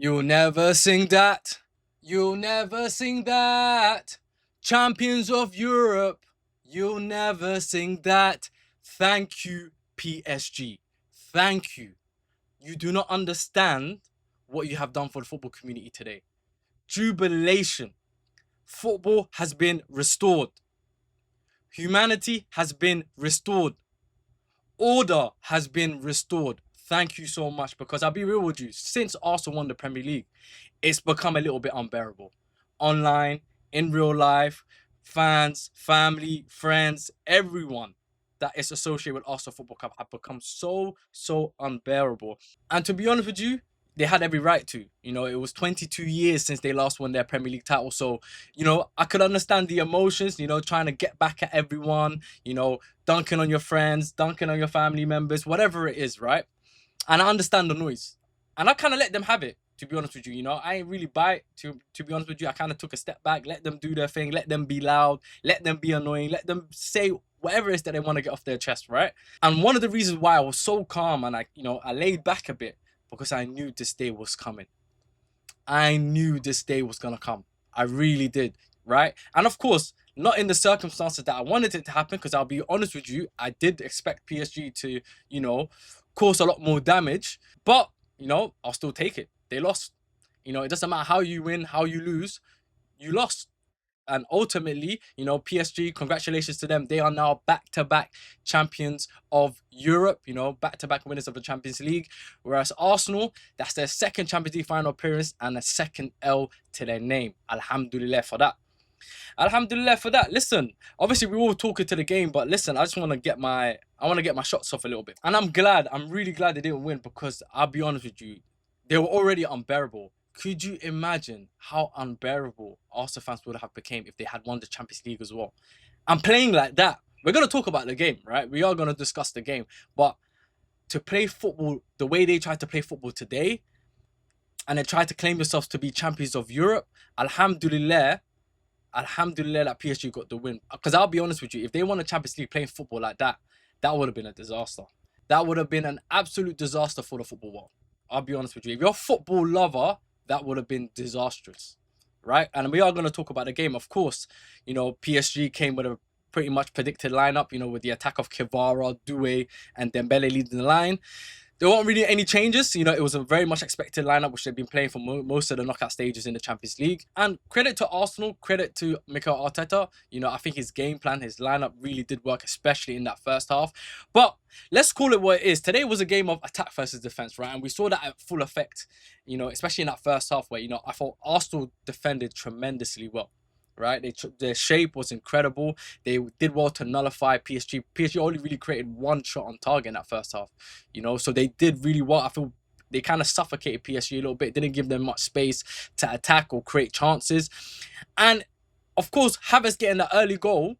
You'll never sing that. You'll never sing that. Champions of Europe. You'll never sing that. Thank you, PSG. Thank you. You do not understand what you have done for the football community today. Jubilation. Football has been restored. Humanity has been restored. Order has been restored. Thank you so much, because I'll be real with you. Since Arsenal won the Premier League, it's become a little bit unbearable. Online, in real life, fans, family, friends, everyone that is associated with Arsenal Football Club have become so unbearable. And to be honest with you, they had every right to. It was 22 years since they last won their Premier League title. So, I could understand the emotions, trying to get back at everyone, dunking on your friends, dunking on your family members, whatever it is, right? And I understand the noise. And I kind of let them have it, to be honest with you. I ain't really bite, to be honest with you. I kind of took a step back, let them do their thing, let them be loud, let them be annoying, let them say whatever it is that they want to get off their chest, right? And one of the reasons why I was so calm and I laid back a bit, because I knew this day was coming. I knew this day was going to come. I really did, right? And of course, not in the circumstances that I wanted it to happen, because I'll be honest with you, I did expect PSG to, cause a lot more damage. But, I'll still take it. They lost. It doesn't matter how you win, how you lose, you lost. And ultimately, PSG, congratulations to them. They are now back-to-back champions of Europe, back-to-back winners of the Champions League. Whereas Arsenal, that's their second Champions League final appearance and a second L to their name. Alhamdulillah for that. Alhamdulillah for that. Listen, obviously we all talking to the game, but listen, I want to get my shots off a little bit. And I'm really glad they didn't win, because I'll be honest with you, they were already unbearable. Could you imagine how unbearable Arsenal fans would have become if they had won the Champions League as well? And playing like that, we're going to talk about the game, right? We are going to discuss the game. But to play football the way they tried to play football today, and they tried to claim themselves to be champions of Europe, Alhamdulillah that PSG got the win. Because I'll be honest with you, if they won the Champions League playing football like that, that would have been a disaster. That would have been an absolute disaster for the football world. I'll be honest with you. If you're a football lover, that would have been disastrous, right? And we are going to talk about the game. Of course, PSG came with a pretty much predicted lineup, with the attack of Kvara, Doué, and Dembele leading the line. There weren't really any changes. It was a very much expected lineup, which they've been playing for most of the knockout stages in the Champions League. And credit to Arsenal, credit to Mikel Arteta. I think his game plan, his lineup really did work, especially in that first half. But let's call it what it is. Today was a game of attack versus defense, right? And we saw that at full effect, especially in that first half where, I thought Arsenal defended tremendously well. Right, their shape was incredible. They did well to nullify PSG. PSG only really created one shot on target in that first half, so they did really well. I feel they kind of suffocated PSG a little bit, didn't give them much space to attack or create chances. And of course, Havertz getting that early goal,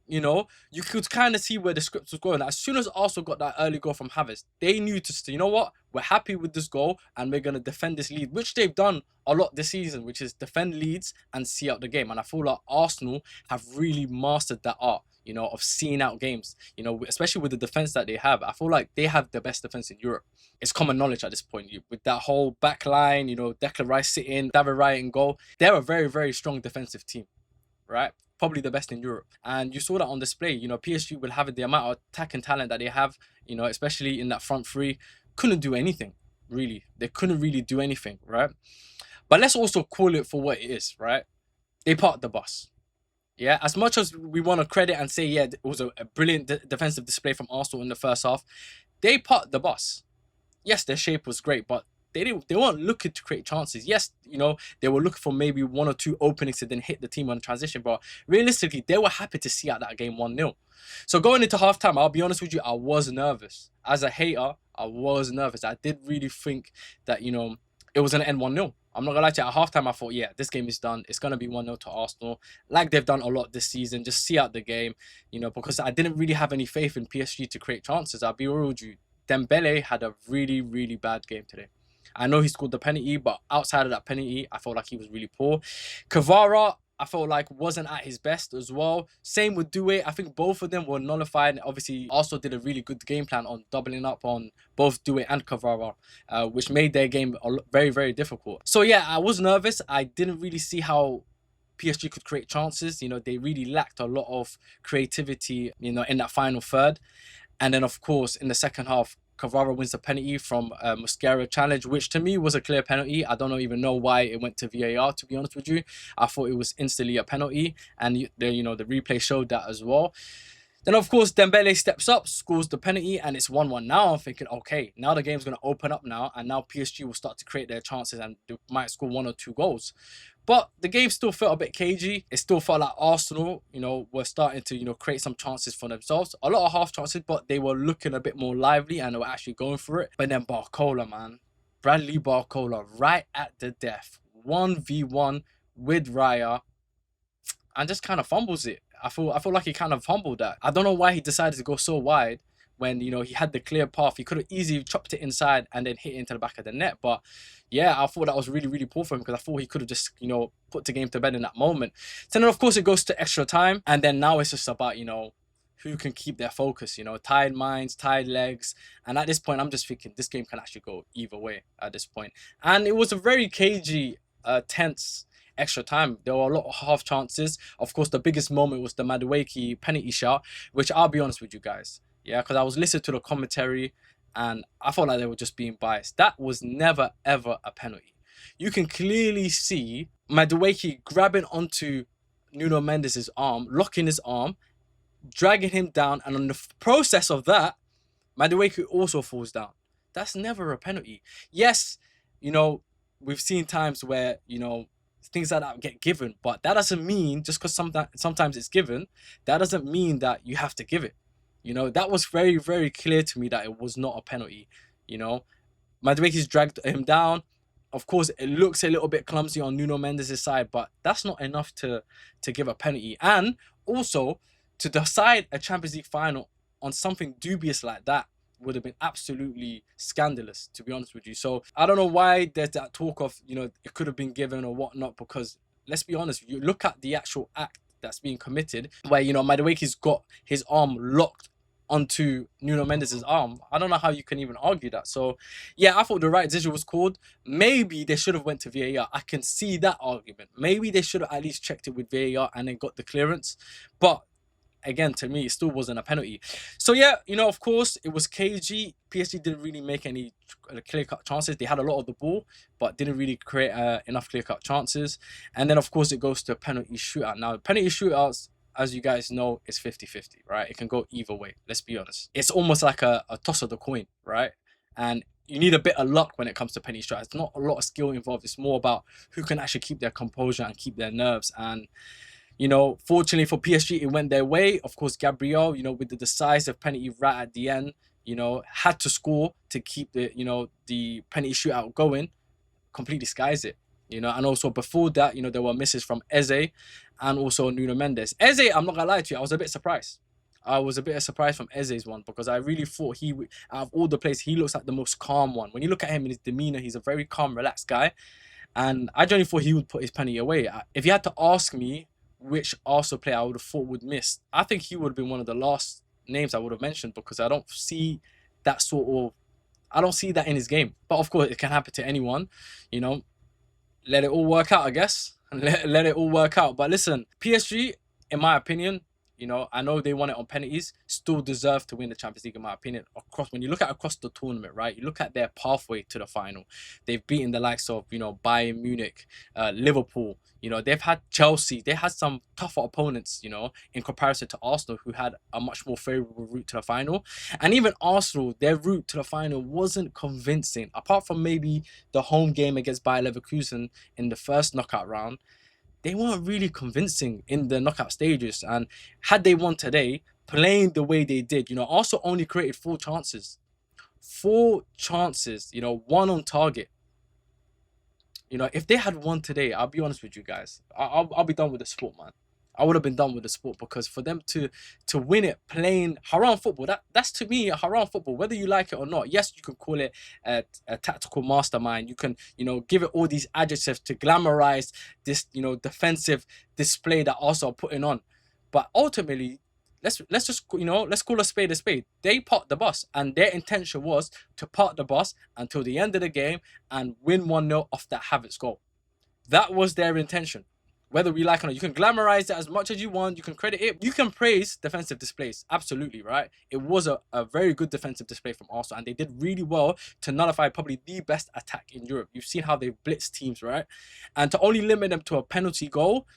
you could kind of see where the script was going. As soon as Arsenal got that early goal from Havertz, they knew to, what, we're happy with this goal and we're going to defend this lead, which they've done a lot this season, which is defend leads and see out the game. And I feel like Arsenal have really mastered that art, of seeing out games, especially with the defense that they have. I feel like they have the best defense in Europe. It's common knowledge at this point. With that whole back line, Declan Rice sitting, David Raya in goal, they're a very, very strong defensive team, right? Probably the best in Europe. And you saw that on display. PSG will have the amount of attacking talent that they have, especially in that front three, couldn't do anything, really. They couldn't really do anything, right? But let's also call it for what it is, right? They parked the bus. Yeah, as much as we want to credit and say, yeah, it was a brilliant defensive display from Arsenal in the first half, they parked the bus. Yes, their shape was great, but they weren't looking to create chances. Yes, they were looking for maybe one or two openings to then hit the team on transition, but realistically, they were happy to see out that game 1-0. So going into halftime, I'll be honest with you, I was nervous. As a hater, I was nervous. I did really think that, it was going to end 1-0. I'm not going to lie to you. At halftime, I thought, yeah, this game is done. It's going to be 1-0 to Arsenal, like they've done a lot this season. Just see out the game, because I didn't really have any faith in PSG to create chances. I'll be real with you. Dembele had a really, really bad game today. I know he scored the penalty, but outside of that penalty, I felt like he was really poor. Kvara, I felt like wasn't at his best as well. Same with Doué. I think both of them were nullified. Obviously, also did a really good game plan on doubling up on both Doué and Cavara, which made their game very, very difficult. So yeah, I was nervous. I didn't really see how PSG could create chances. They really lacked a lot of creativity, in that final third. And then, of course, in the second half, Cavara wins the penalty from a Mosquera challenge, which to me was a clear penalty. I don't even know why it went to VAR, to be honest with you. I thought it was instantly a penalty. And, the replay showed that as well. Then, of course, Dembele steps up, scores the penalty, and it's 1-1. Now I'm thinking, okay, now the game's going to open up now, and now PSG will start to create their chances and they might score 1 or 2 goals. But the game still felt a bit cagey. It still felt like Arsenal, were starting to, create some chances for themselves. A lot of half chances, but they were looking a bit more lively and they were actually going for it. But then Barcola, man. Bradley Barcola, right at the death. 1v1 with Raya. And just kind of fumbles it. I feel like he kind of fumbled that. I don't know why he decided to go so wide when, he had the clear path. He could have easily chopped it inside and then hit it into the back of the net. But yeah, I thought that was really, really poor for him because I thought he could have just, put the game to bed in that moment. So then, of course, it goes to extra time. And then now it's just about, who can keep their focus, tired minds, tired legs. And at this point, I'm just thinking this game can actually go either way at this point. And it was a very cagey, tense extra time. There were a lot of half chances. Of course, the biggest moment was the Madueke penalty shot, which I'll be honest with you guys. Yeah, because I was listening to the commentary and I felt like they were just being biased. That was never, ever a penalty. You can clearly see Madueke grabbing onto Nuno Mendes' arm, locking his arm, dragging him down. And on the process of that, Madueke also falls down. That's never a penalty. Yes, we've seen times where, things like that get given, but that doesn't mean just because sometimes it's given, that doesn't mean that you have to give it. That was very, very clear to me that it was not a penalty. Madueke's dragged him down. Of course, it looks a little bit clumsy on Nuno Mendes' side, but that's not enough to give a penalty. And also, to decide a Champions League final on something dubious like that would have been absolutely scandalous, to be honest with you. So I don't know why there's that talk of, it could have been given or whatnot, because let's be honest, you look at the actual act that's being committed, where, Madueke's got his arm locked onto Nuno Mendes' arm. I don't know how you can even argue that. So yeah, I thought the right decision was called. Maybe they should have went to VAR. I can see that argument. Maybe they should have at least checked it with VAR and then got the clearance. But again, to me, it still wasn't a penalty. So yeah, of course, it was cagey. PSG didn't really make any clear-cut chances. They had a lot of the ball, but didn't really create enough clear-cut chances. And then, of course, it goes to a penalty shootout. Now, penalty shootouts, as you guys know, is 50-50, right? It can go either way, let's be honest. It's almost like a toss of the coin, right? And you need a bit of luck when it comes to penalty shootouts. It's not a lot of skill involved. It's more about who can actually keep their composure and keep their nerves. And fortunately for PSG, it went their way. Of course, Gabriel, with the decisive penalty right at the end, had to score to keep the penalty shootout going, completely skies it. And also before that, there were misses from Eze and also Nuno Mendes. Eze, I'm not gonna lie to you, I was a bit surprised. I was a bit surprised from Eze's one because I really thought out of all the players, he looks like the most calm one. When you look at him in his demeanor, he's a very calm, relaxed guy. And I genuinely thought he would put his penalty away. If you had to ask me which Arsenal player I would have thought would miss, I think he would have been one of the last names I would have mentioned because I don't see that in his game. But of course, it can happen to anyone. Let it all work out, I guess. Let it all work out. But listen, PSG, in my opinion, I know they won it on penalties, still deserve to win the Champions League, in my opinion. When you look at across the tournament, right, you look at their pathway to the final. They've beaten the likes of, Bayern Munich, Liverpool. They've had Chelsea. They had some tougher opponents, in comparison to Arsenal, who had a much more favourable route to the final. And even Arsenal, their route to the final wasn't convincing. Apart from maybe the home game against Bayer Leverkusen in the first knockout round, they weren't really convincing in the knockout stages. And had they won today, playing the way they did, Arsenal only created 4 chances. 4 chances, 1 on target. If they had won today, I'll be honest with you guys, I'll be done with the sport, man. I would have been done with the sport, because for them to win it playing haram football, that's to me haram football, whether you like it or not. Yes, you can call it a tactical mastermind. You can, give it all these adjectives to glamorize this, defensive display that Arsenal are putting on. But ultimately, let's just, let's call a spade a spade. They parked the bus, and their intention was to park the bus until the end of the game and win 1-0 off that Havertz goal. That was their intention. Whether we like it or not, you can glamorize it as much as you want. You can credit it. You can praise defensive displays. Absolutely, right? It was a very good defensive display from Arsenal, and they did really well to nullify probably the best attack in Europe. You've seen how they've blitzed teams, right? And to only limit them to a penalty goal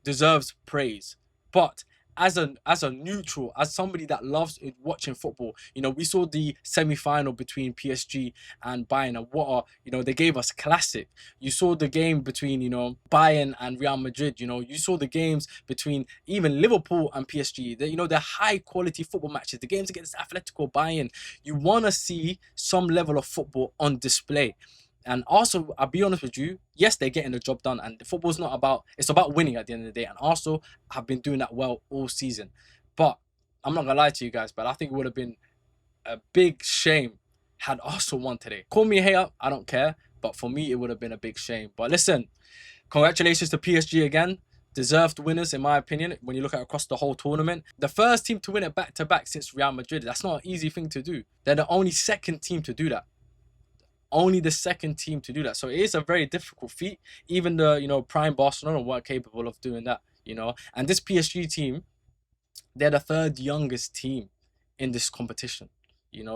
deserves praise. But as a neutral, as somebody that loves watching football, we saw the semi-final between PSG and Bayern, and they gave us classic. You saw the game between, Bayern and Real Madrid. You saw the games between even Liverpool and PSG. They're high quality football matches. The games against Atletico, Bayern. You want to see some level of football on display. And also, I'll be honest with you, yes, they're getting the job done. And football's not about, it's about winning at the end of the day. And Arsenal have been doing that well all season. But I'm not going to lie to you guys, but I think it would have been a big shame had Arsenal won today. Call me a hater, I don't care. But for me, it would have been a big shame. But listen, congratulations to PSG again. Deserved winners, in my opinion, when you look at across the whole tournament. The first team to win it back-to-back since Real Madrid. That's not an easy thing to do. They're the only second team to do that. Only the second team to do that. So it is a very difficult feat. Even the, prime Barcelona weren't capable of doing that, And this PSG team, they're the third youngest team in this competition.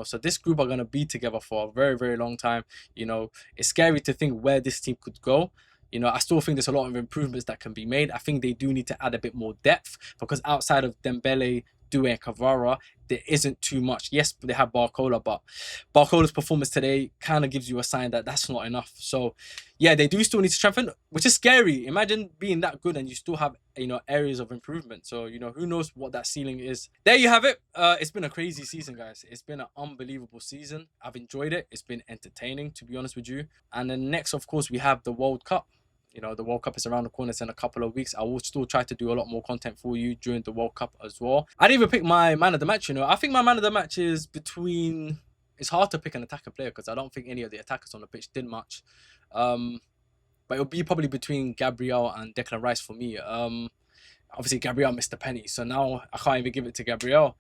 So this group are going to be together for a very, very long time. It's scary to think where this team could go. I still think there's a lot of improvements that can be made. I think they do need to add a bit more depth, because outside of Dembele, Doué, and Kvara, there isn't too much. Yes, they have Barcola, but Barcola's performance today kind of gives you a sign that that's not enough. So, yeah, they do still need to strengthen, which is scary. Imagine being that good and you still have, areas of improvement. So, who knows what that ceiling is. There you have it. It's been a crazy season, guys. It's been an unbelievable season. I've enjoyed it. It's been entertaining, to be honest with you. And then next, of course, we have the World Cup. The World Cup is around the corner. It's in a couple of weeks. I will still try to do a lot more content for you during the World Cup as well. I didn't even pick my man of the match, I think my man of the match is between... It's hard to pick an attacker player, because I don't think any of the attackers on the pitch did much. But it'll be probably between Gabriel and Declan Rice for me. Obviously, Gabriel missed the penny, so now I can't even give it to Gabriel.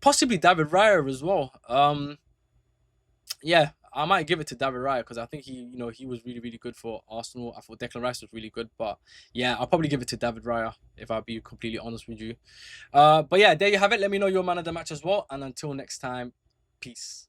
Possibly David Raya as well. Yeah, I might give it to David Raya, because I think he was really, really good for Arsenal. I thought Declan Rice was really good, but yeah, I'll probably give it to David Raya, if I'll be completely honest with you. But yeah, there you have it. Let me know your man of the match as well, and until next time, peace.